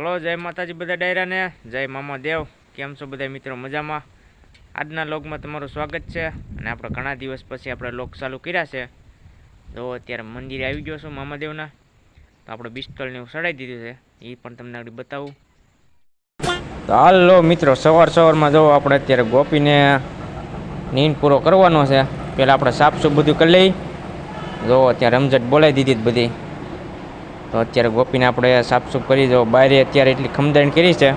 Hello, જય માતાજી બધા ડાયરાને, જય મામા દેવ. કેમ છો બધા મિત્રો? મજામાં? આજના લોગમાં તમારું સ્વાગત છે. અને આપણે ઘણા દિવસ પછી આપણે લોગ ચાલુ કર્યા છે. તો અત્યારે મંદિરે આવી ગયો છું મામાદેવના. તો આપણે બિસ્તોલને એવું ચડાવી દીધું છે, એ પણ તમને આગળ બતાવું. તો હાલો મિત્રો, સવારમાં જો આપણે અત્યારે ગોપીને નીંદ પૂરો કરવાનો છે. પહેલાં આપણે સાફસૂફ બધું કરી લઈ. જો અત્યારે રમઝટ બોલાવી દીધી બધી. તો અત્યારે ગોપીને આપણે સાફસૂફ કરી દો. બહાર અત્યારે એટલી ખમદાણ કરી છે.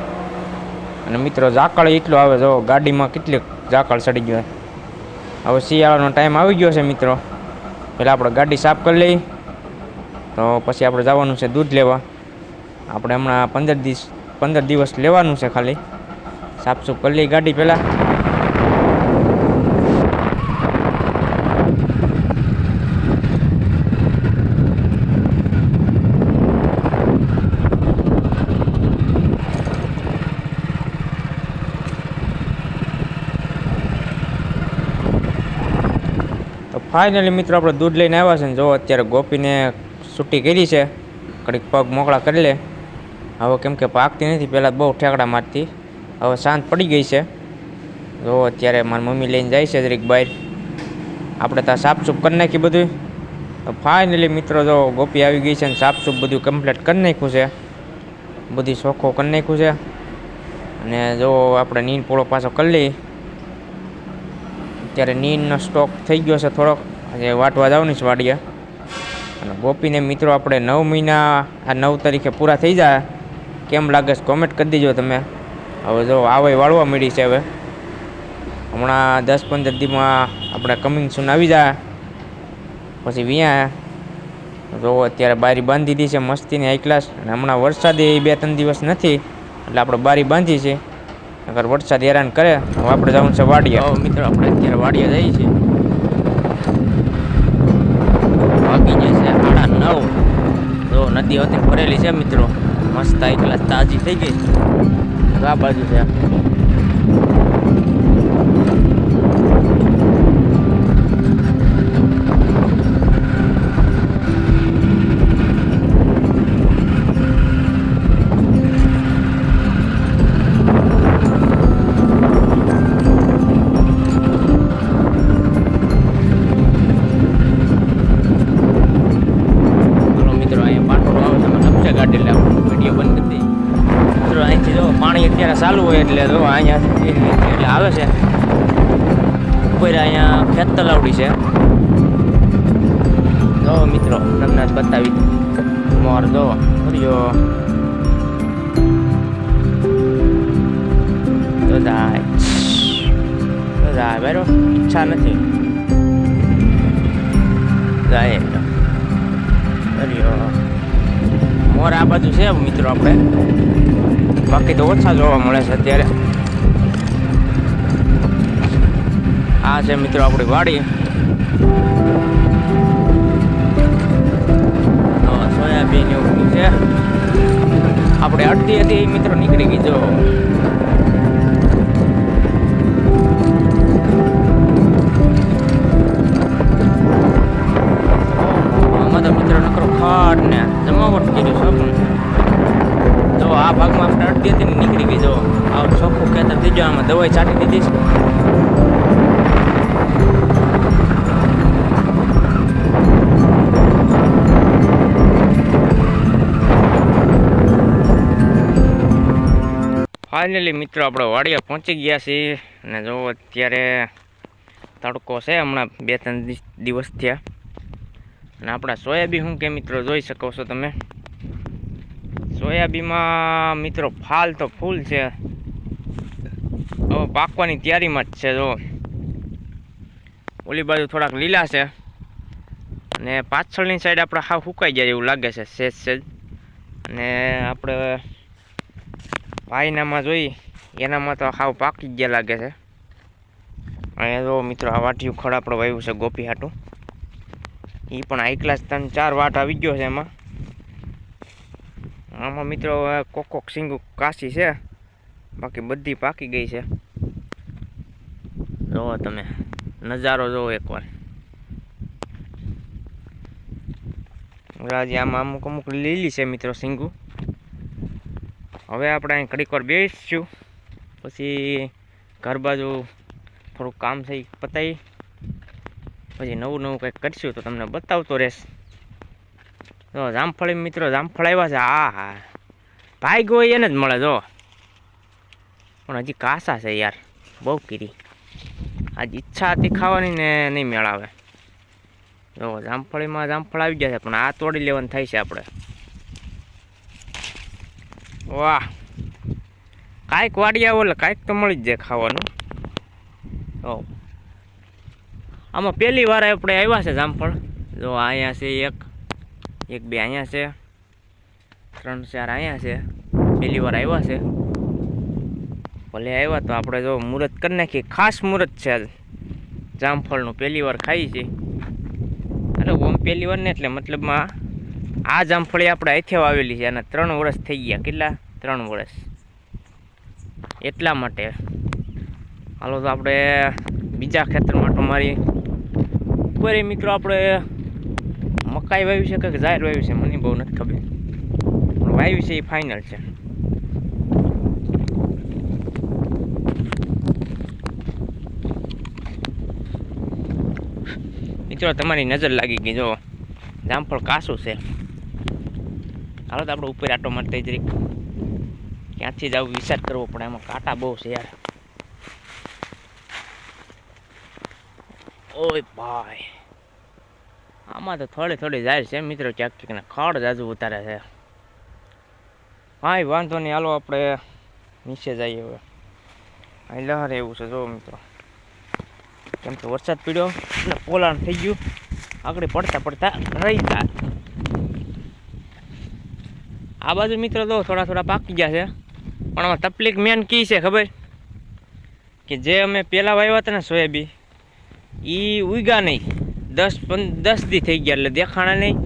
અને મિત્રો ઝાકળ એટલું આવે, જો ગાડીમાં કેટલી ઝાકળ ચડી ગયો. હવે શિયાળાનો ટાઈમ આવી ગયો છે મિત્રો. પહેલાં આપણે ગાડી સાફ કરી લઈ, તો પછી આપણે જવાનું છે દૂધ લેવા. આપણે હમણાં 15 દિવસ લેવાનું છે. ખાલી સાફસૂફ કરી લઈ ગાડી પહેલાં. ફાઇનલી મિત્રો આપણે દૂધ લઈને આવ્યા છે ને જો અત્યારે ગોપીને છૂટી કરી છે. ઘડીક પગ મોકળા કરી લે. હવે કેમ કે પાકતી નથી, પહેલાં બહુ ઠેકડા મારતી, હવે શાંત પડી ગઈ છે. જો અત્યારે મારી મમ્મી લઈને જાય છે જરીક બહાર. આપણે ત્યાં સાફસૂફ કરી નાખી બધું. તો ફાઇનલી મિત્રો જો ગોપી આવી ગઈ છે ને સાફસૂફ બધું કમ્પ્લીટ કરી નાખ્યું છે. બધી ચોખ્ખો કરી નાખ્યું છે. અને જો આપણે નીંદ પૂળો પાછો કરી લઈએ. અત્યારે નીંદનો સ્ટોક થઈ ગયો છે થોડોક, આજે વાટવા જવાની છે વાડીએ. અને ગોપીને મિત્રો આપણે 9 મહિના આ 9 તારીખે પૂરા થઈ જાય. કેમ લાગે છે કોમેન્ટ કરી દેજો તમે. હવે જો આવે વાળવા મળી છે. હવે હમણાં 10-15 દીમાં આપણે કમિંગ સૂન આવી જાય. પછી વિયા જો અત્યારે બારી બાંધી દીધી છે મસ્તીની હાઈ ક્લાસ. અને હમણાં વરસાદે 2-3 દિવસ નથી, એટલે આપણે બારી બાંધી છે. અગર વરસાદ હેરાન કરે હવે આપણે જવાનું છે વાડીએ. મિત્રો આપણે અત્યારે વાડીએ જઈએ છીએ. વાગી જાય છે 9:30. જો નદી હતી ભરેલી છે મિત્રો, મસ્ત હાઈ ક્લાસ તાજી થઈ ગઈ. આ બાજુ છે. પાણી અત્યારે ચાલુ હોય એટલે જો અહીંયા એટલે આવે છે ઉપર. અહીંયા ખેત તલાવડી છે. જો મિત્રો તમને બતાવી મોર જો ફર્યો તો જાય બરાબર. ઈચ્છા નથી જાય ફર્યો મોર. આ બાજુ છે મિત્રો આપણે, બાકી તો ઓછા જોવા મળે છે અત્યારે. આ છે મિત્રો આપણી વાડી. સોયાબીન એવું છે. આપણે અડધી હતી મિત્રો નીકળી ગઈ. જો આમાં તો મિત્રો નકરો ખાટ ને જમાવટ કર્યું છે પણ. તો આ ભાગમાં આપણે અડધી હતી નીકળી ગઈ. જો આ ચોખ્ખું ખેતર થઈ ગયું. આમાં દવાઈ છાંટી દીધી છે. ફાઇનલી મિત્રો આપણે વાડીએ પહોંચી ગયા છીએ. અને જો અત્યારે તડકો છે હમણાં 2-3 દિવસ થયા. અને આપણા સોયાબીન શું કે મિત્રો જોઈ શકો છો તમે. સોયાબીનમાં મિત્રો ફાલ તો ફૂલ છે, હવે પાકવાની તૈયારીમાં જ છે. જો ઓલી બાજુ થોડાક લીલા છે અને પાછળની સાઈડ આપણે હાવ સુકાઈ જાય એવું લાગે છે સેજ. અને આપણે ભાઈનામાં જોઈ એનામાં તો હાવ પાકી ગયા લાગે છે. અહીંયા જો મિત્રો આ વાટિયું ખડ આપણે વાવ્યું છે ગોપી હાટું. એ પણ હાઈ ક્લાસ 3-4 વાટ આવી ગયો છે એમાં. આમાં મિત્રો કોક સિંગુ કાશી છે, બાકી બધી પાકી ગઈ છે. જોવો તમે નજારો જોવો એકવાર. આજે આમાં અમુક લીલી છે મિત્રો સિંગુ. હવે આપણે અહીં ઘડીક વાર બેસીશું, પછી ઘર બાજુ થોડુંક કામ છે એ પતાવી પછી નવું નવું કંઈક કરીશું તો તમને બતાવતો રહેશ. જો જામફળી મિત્રો, જામફળ આવ્યા છે. હા ભાઈ ગયો એને જ મળે જો, પણ હજી કાસા છે યાર, બહુ કીરી. આજ ઈચ્છા હતી ખાવાની ને નહીં મેળાવે. જો જામફળીમાં જામફળ આવી ગયા છે, પણ આ તોડી લેવાનું થાય છે આપણે. વાહ, કાંઈક વાડી આવો એટલે કાંઈક તો મળી જ જાય ખાવાનું. તો આમાં પહેલી વાર આપણે આવ્યા છે જામફળ. જો અહીંયા છે એક બે અહીંયા છે, 3 4 અહીંયા છે. પહેલી વાર આવ્યા છે. ભલે આવ્યા તો આપણે જો મુહૂર્ત કરી નાખીએ. ખાસ મુહૂર્ત છે આજ જામફળનું, પહેલી વાર ખાઈ છે. એટલે ઓમ પહેલી વાર ને એટલે મતલબમાં આ જામફળી આપણે અહીંથી આવેલી છે અને 3 વર્ષ થઈ ગયા. કેટલા? 3 વર્ષ. એટલા માટે હાલો તો આપણે બીજા ખેતરમાં તો મારી ઉપર મિત્રો આપણે મકાઈ વાવી છે કે જાહેર વાવી છે મને બહુ નથી ખબર, પણ વાવી છે એ ફાઇનલ છે. મિત્રો તમારી નજર લાગી ગઈ, જો જામફળ કાસું છે. હાલો તો આપણે ઉપર આટો મારતા જરીક ક્યાંથી જ આવું વિચાર કરવો પડે, એમાં કાંટા બહુ છે યાર. ઓય ભાઈ, આમાં તો થોડી જાય છે મિત્રો, ક્યાંક ક્યાંક ખડ જાજુ ઉતારે છે. હા વાંધો નહીં, હાલો આપણે નીચે જઈએ હવે. અહીં લહર એવું છે જો મિત્રો, કેમ કે વરસાદ પીડ્યો એટલે પોલાણ થઈ ગયું, આગળ પડતા રહી જાય. આ બાજુ મિત્રો તો થોડા પાકી ગયા છે, પણ આમાં તકલીફ મેન કી છે ખબર? કે જે અમે પહેલાં વાવ્યા હતા ને સોયાબીન, એ ઉગ્યા નહીં. 10 દી થઈ ગયા એટલે દેખાણા નહીં.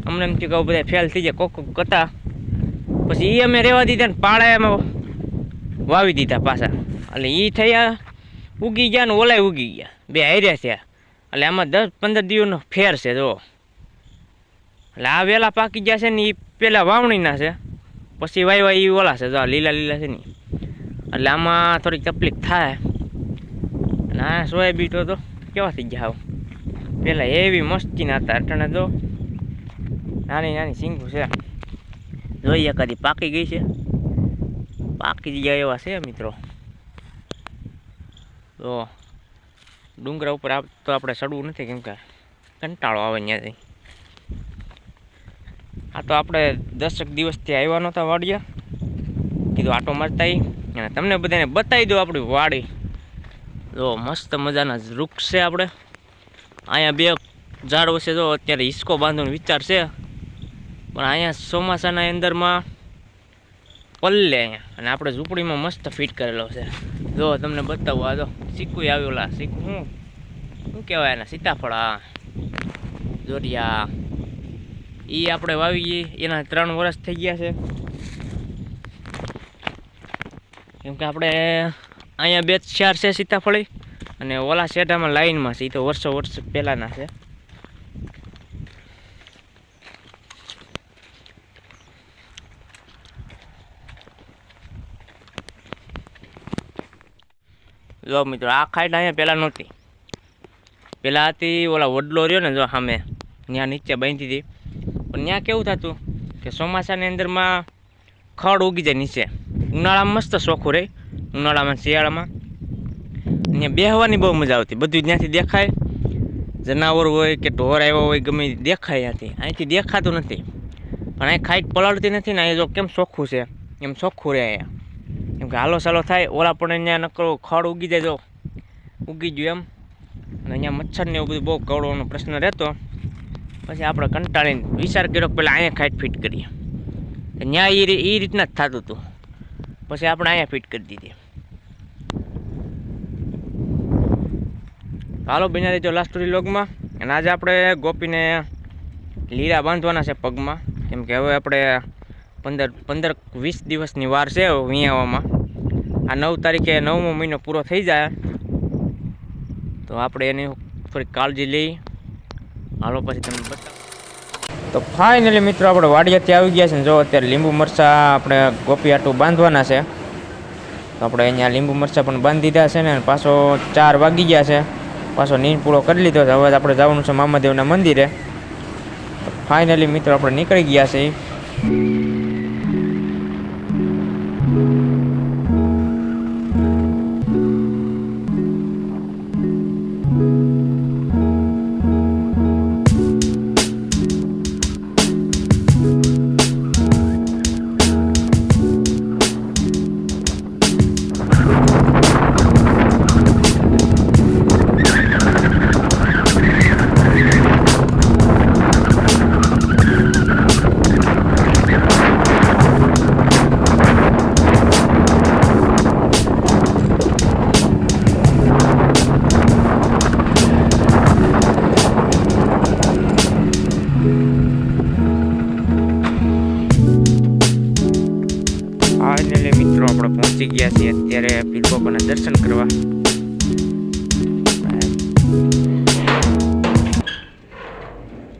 અમને એમ થયું કે બધા ફેલ થઈ જાય, કોક કરતા. પછી એ અમે રહેવા દીધા ને પાળા એમાં વાવી દીધા પાછા, એટલે એ થયા ઉગી ગયા ને ઓલાય ઉગી ગયા, બે હાર્યા છે. એટલે આમાં 10-15 દિવસનો ફેર છે જો. એટલે આ વહેલા પાકી ગયા છે ને એ પહેલાં વાવણીના છે, પછી વાવ્યા એ ઓલા છે જો લીલા છે ને. એટલે આમાં થોડીક તકલીફ થાય. અને આ સોયાબીન તો કેવા થઈ ગયા આવું, પહેલાં એવી મસ્તીના હતા, અટાણે તો નાની સિંગું છે. જોઈએ કદી પાકી ગઈ છે, પાકી ગયા એવા છે મિત્રો. તો ડુંગરા ઉપર તો આપણે ચડવું નથી, કેમ કે કંટાળો આવે ત્યાંથી. આ તો આપણે 10 દિવસથી આવ્યા નહોતા વાડિયા, કીધું આટો મારતા અને તમને બધાને બતાવી દો આપણી વાડી. જો મસ્ત મજાના વૃક્ષ છે આપણે અહીંયા. 2 ઝાડ વચ્ચે જો અત્યારે હિસકો બાંધવાનો વિચાર છે, પણ અહીંયા ચોમાસાના અંદરમાં પલ્લે અહીંયા, અને આપણે ઝૂંપડીમાં મસ્ત ફિટ કરેલો છે. જો તમને બતાવું, આ જો સિક્કું આવેલા. સિક્કું શું કહેવાય એના? સીતાફળ. હા, જોરિયા. એ આપણે વાવીએ એના 3 વર્ષ થઈ ગયા છે, કેમ કે આપણે અહીંયા 2-4 છે સીતાફળી, અને ઓલા શેઢામાં લાઈનમાં છે, એ તો વર્ષો પહેલાંના છે. જો મિત્રો આ ખાઈટ અહીંયા પહેલાં નહોતી, પહેલાં હતી ઓલા વડલો રહ્યો ને જો સામે, ત્યાં નીચે બાંધી હતી. પણ ત્યાં કેવું થતું કે ચોમાસાની અંદરમાં ખડ ઉગી જાય નીચે. ઉનાળામાં મસ્ત ચોખ્ખું રહે, ઉનાળામાં શિયાળામાં ત્યાં બેહવાની બહુ મજા આવતી. બધું ત્યાંથી દેખાય, જનાવર હોય કે ઢોર આવ્યો હોય ગમે દેખાય ત્યાંથી. અહીંથી દેખાતું નથી, પણ અહીં ખાઈટ પલાળતી નથી ને. અહીંયા જો કેમ ચોખ્ખું છે, એમ ચોખ્ખું રહે અહીંયા. કેમ કે હાલો ચાલો થાય, ઓલા પણ અહીંયા નકરો ખડ ઉગી જાય, જો ઉગી ગયું એમ. અને અહીંયા મચ્છરને એવું બધું બહુ કવડવાનો પ્રશ્ન રહેતો. પછી આપણે કંટાળીને વિચાર કર્યો કે પહેલાં અહીંયા ખાઈટ ફિટ કરીએ. ત્યાં એ રીતના જ થતું હતું, પછી આપણે અહીંયા ફિટ કરી દીધી. હાલો બન્યા રહેજો લાસ્ટ સ્ટોરી લોગમાં. અને આજે આપણે ગોપીને લીરા બાંધવાના છે પગમાં, કેમ કે હવે આપણે 15-20 દિવસની વાર છે વિયાવામાં. આ 9 તારીખે 9મો મહિનો પૂરો થઈ જાય, તો આપણે એની થોડીક કાળજી લઈ. હાલો પછી તમને બતાવો. તો ફાઇનલી મિત્રો આપણે વાડિયાથી આવી ગયા છે ને જો અત્યારે લીંબુ મરચાં આપણે ગોપી આટું બાંધવાના છે. તો આપણે અહીંયા લીંબુ મરચાં પણ બાંધી દીધા છે ને પાછો 4 વાગી ગયા છે. પાછો નીંદ પૂરો કરી લીધો છે. હવે આપણે જવાનું છે મામાદેવના મંદિરે. ફાઇનલી મિત્રો આપણે નીકળી ગયા છે. ફાઇનલી મિત્રો આપણે પહોંચી ગયા છીએ અત્યારે પીર બાપાના દર્શન કરવા.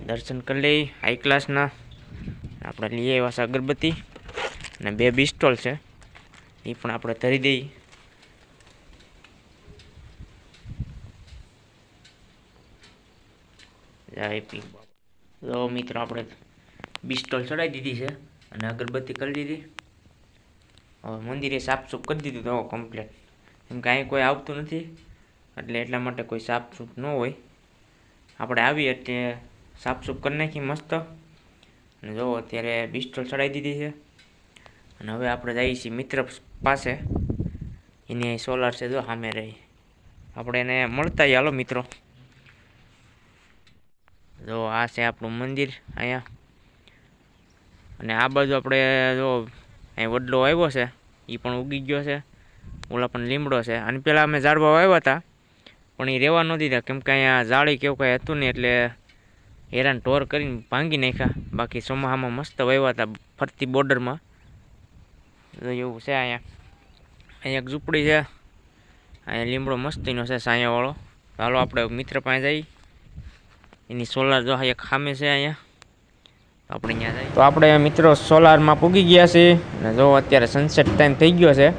દર્શન કરી લઈ હાઈ ક્લાસના. આપણે લઈ આવ્યા છે અગરબત્તી અને 2 પિસ્તોલ છે, એ પણ આપણે ધરી દઈએ. જય પીર બાપા. તો મિત્રો આપણે પિસ્તોલ ચડાવી દીધી છે અને અગરબત્તી કરી દીધી. હવે મંદિરે સાફસૂફ કરી દીધું તો કમ્પ્લીટ, કેમ કે અહીં કોઈ આવતું નથી એટલે એટલા માટે કોઈ સાફસૂફ ન હોય. આપણે આવીએ એટલે સાફસૂફ કરી નાખી મસ્ત. અને જો અત્યારે પિસ્તોલ ચડાવી દીધી છે અને હવે આપણે જઈએ છીએ મિત્ર પાસે. એની સોલાર છે જો સામે રહી, આપણે એને મળતા હાલો મિત્રો. જો આ છે આપણું મંદિર અહીંયા. અને આ બાજુ આપણે જો અહીં વડલો આવ્યો છે, એ પણ ઉગી ગયો છે. ઓલા પણ લીમડો છે. અને પહેલાં અમે ઝાડવા વાવ્યા હતા પણ એ રહેવા નહોતી દીધા, કેમ કે અહીંયા જાળી કેવું કાંઈ હતું નહીં એટલે હેરાન ઢોર કરીને ભાંગી નાખ્યા. બાકી ચોમાસામાં મસ્ત વાવ્યા હતા ફરતી બોર્ડરમાં. એવું છે અહીંયા. અહીંયા એક ઝૂંપડી છે, અહીંયા લીમડો મસ્તીનો છે સાયાવાળો. હાલો આપણે મિત્ર પાસે જઈએ. એની સોલાર જો એક ખામે છે અહીંયા, આપણે ત્યાં જઈએ. તો આપણે મિત્રો સોલારમાં પૂગી ગયા છીએ અને જો અત્યારે સનસેટ ટાઈમ થઈ ગયો છે.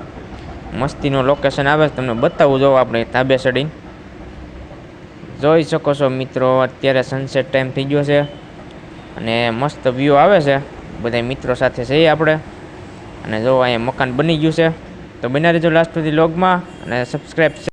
મસ્તીનો લોકેશન આવે છે, તમને બતાવું. જો આપણે ધાબે ચડીને જોઈ શકો છો મિત્રો, અત્યારે સનસેટ ટાઈમ થઈ ગયો છે અને મસ્ત વ્યૂ આવે છે. બધા મિત્રો સાથે જઈએ આપણે. અને જો અહીંયા મકાન બની ગયું છે. તો બના રહેજો લાસ્ટ સુધી લોગમાં અને સબસ્ક્રાઈબ